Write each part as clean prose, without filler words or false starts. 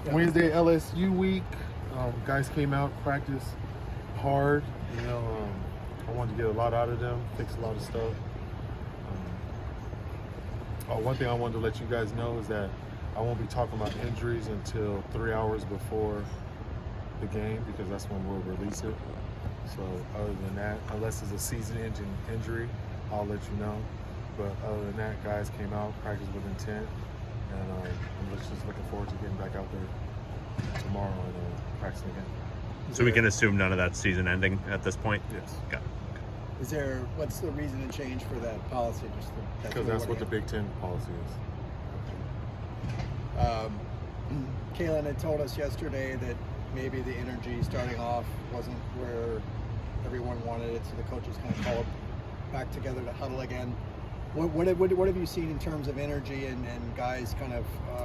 Wednesday LSU week. Guys came out, practiced hard. I wanted to get a lot out of them, fix a lot of stuff. One thing I wanted to let you guys know is that I won't be talking about injuries until 3 hours before the game, because that's when we'll release it. So other than that, unless it's a season-ending injury, I'll let you know. But other than that, guys came out, practiced with intent, and I'm just looking forward to getting back out there tomorrow and practicing again. So we can assume none of that's season ending at this point? Yes. Got it. What's the reason and change for that policy? Because that's what the Big Ten policy is. Kalen had told us yesterday that maybe the energy starting off wasn't where everyone wanted it, so the coaches kind of called back together to huddle again. What have you seen in terms of energy and guys kind of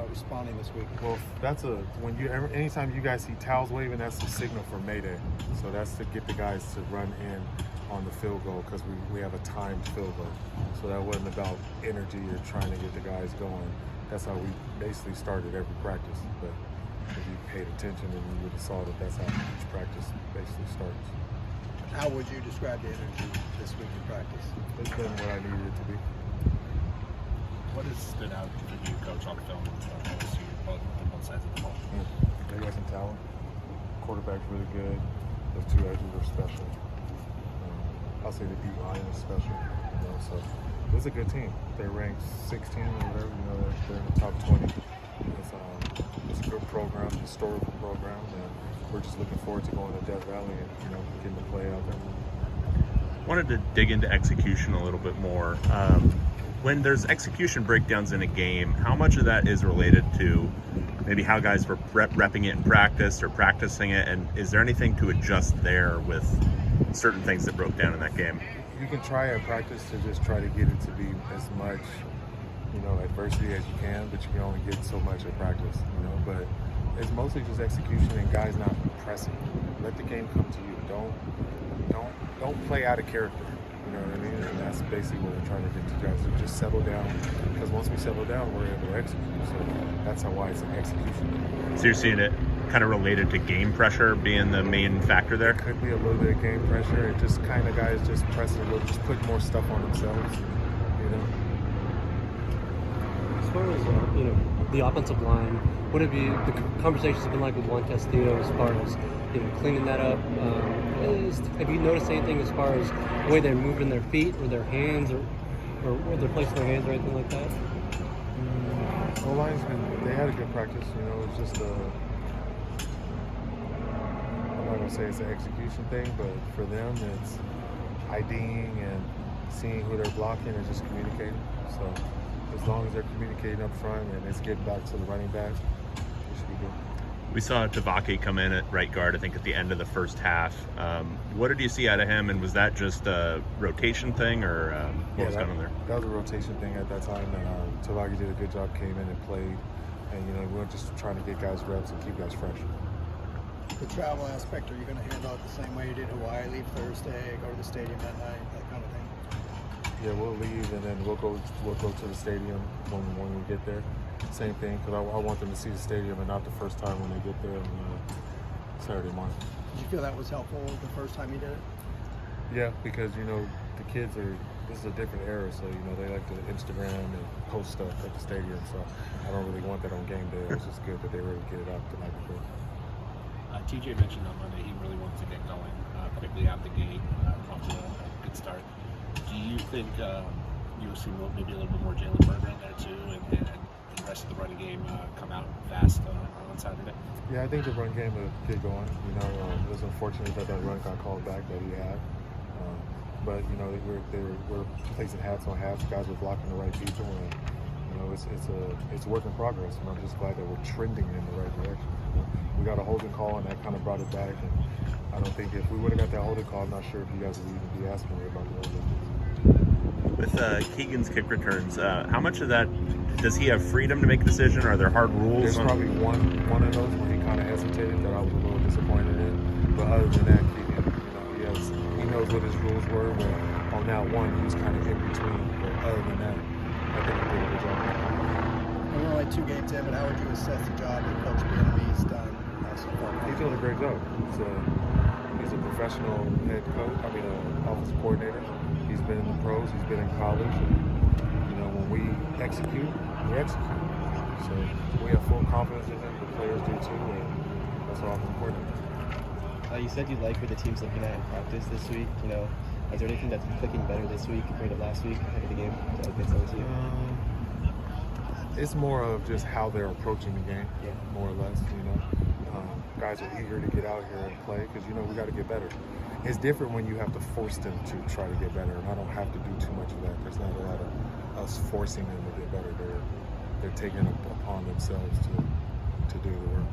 responding this week? Well, anytime you guys see towels waving, that's a signal for Mayday. So that's to get the guys to run in on the field goal, because we have a timed field goal. So that wasn't about energy or trying to get the guys going. That's how we basically started every practice. But if you paid attention, then you would have saw that that's how each practice basically starts. How would you describe the energy this week in practice? It's been what I needed it to be. What has stood out for you, Coach, on film on LSU, on both sides of the ball? They got some talent. Quarterback's really good. Those two edges are special. I'll say the D line is special. So it's a good team. They're ranked 16 or whatever. They're in the top 20. It's a good program, historical program, and we're just looking forward to going to Death Valley and getting to play out there. Wanted to dig into execution a little bit more. When there's execution breakdowns in a game, how much of that is related to maybe how guys were repping it in practice or practicing it, and is there anything to adjust there with certain things that broke down in that game? You can try at practice to just try to get it to be as much, adversity as you can, but you can only get so much at practice, but it's mostly just execution and guys not pressing. Let the game come to you. Don't play out of character. You know what I mean? And that's basically what we're trying to get to guys to just settle down. Because once we settle down, we're able to execute. So that's why it's an execution. So you're seeing it kind of related to game pressure being the main factor there? It could be a little bit of game pressure and just kind of guys just pressing a little, just putting more stuff on themselves. As far as the offensive line, what have the conversations been like with Juan Castillo as far as cleaning that up? Have you noticed anything as far as the way they're moving their feet or their hands or where they're placing their hands or anything like that? O-line's they had a good practice. It's just I'm not gonna say it's an execution thing, but for them it's IDing and seeing who they're blocking and just communicating. So as long as they're communicating up front and it's getting back to the running back, it should be good. We saw Tavake come in at right guard, I think, at the end of the first half. What did you see out of him, and was that just a rotation thing, or what was going on there? That was a rotation thing at that time, and Tavake did a good job, came in and played, and we were just trying to get guys reps and keep guys fresh. The travel aspect, are you going to handle it the same way you did Hawaii, leave Thursday, go to the stadium that night, that kind of thing? Yeah, we'll leave, and then we'll go to the stadium when we get there. Same thing, because I want them to see the stadium and not the first time when they get there on Saturday morning. Did you feel that was helpful the first time you did it? Yeah, because the kids this is a different era, so they like to Instagram and post stuff at the stadium. So I don't really want that on game day. It's just good that they were able to get it out the night before. TJ mentioned on Monday he really wanted to get going quickly out the gate, off to a good start. Do you think you'll see maybe a little bit more Jalen Berger in there too, and the rest of the running game come out fast on Saturday? Yeah, I think the run game will get going. It was unfortunate that run got called back that he had. But they were placing hats on hats. Guys were blocking the right people, and it's a work in progress. And I'm just glad that we're trending in the right direction. We got a holding call, and that kind of brought it back. And I don't think if we would have got that holding call, I'm not sure if you guys would even be asking me about the holding. With Keegan's kick returns, how much of that does he have freedom to make a decision? Or are there hard rules? There's probably one of those when he kind of hesitated that I was a little disappointed in. But other than that, Keegan, he knows what his rules were. But on that one, he was kind of in between. But other than that, I think he did a good job. We're only 2 games in, but how would you assess the job that Coach Bieniemy he's doing a great job. He's a professional head coach. Offensive coordinator. He's been in the pros. He's been in college. And, you know, when we execute, we execute. So we have full confidence in him. The players do too, and that's all important. You said you like what the team's looking at in practice this week. You know, is there anything that's clicking better this week compared to last week ahead of the game against LSU? It's more of just how they're approaching the game, more or less. You know, guys are eager to get out here and play because, you know, we got to get better. It's different when you have to force them to try to get better, and I don't have to do too much of that. There's not a lot of us forcing them to get better. They're taking it upon themselves to do the work.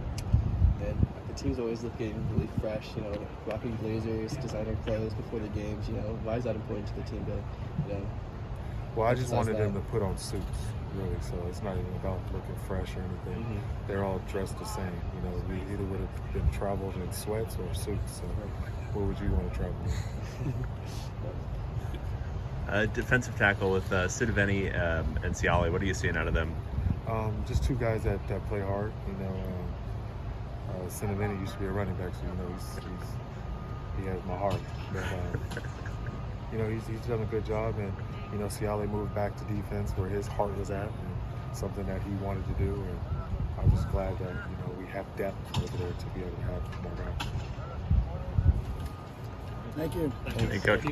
And the team's always looking really fresh, you know, rocking blazers, designer clothes before the games, you know. Why is that important to the team to, you know? Well, I just wanted them to put on suits, really, so it's not even about looking fresh or anything. Mm-hmm. They're all dressed the same, you know. We either would have been traveled in sweats or suits, so where would you want to travel in? Defensive tackle with Sidiveni and Ciale, what are you seeing out of them? Just two guys that play hard, you know. Cinnamon used to be a running back, so, you know, he has my heart. But, you know, he's done a good job, and, you know, Ciale moved back to defense where his heart was at, and something that he wanted to do, and I'm just glad that, you know, we have depth over there to be able to have more guys. Thank you. Hey, Coach.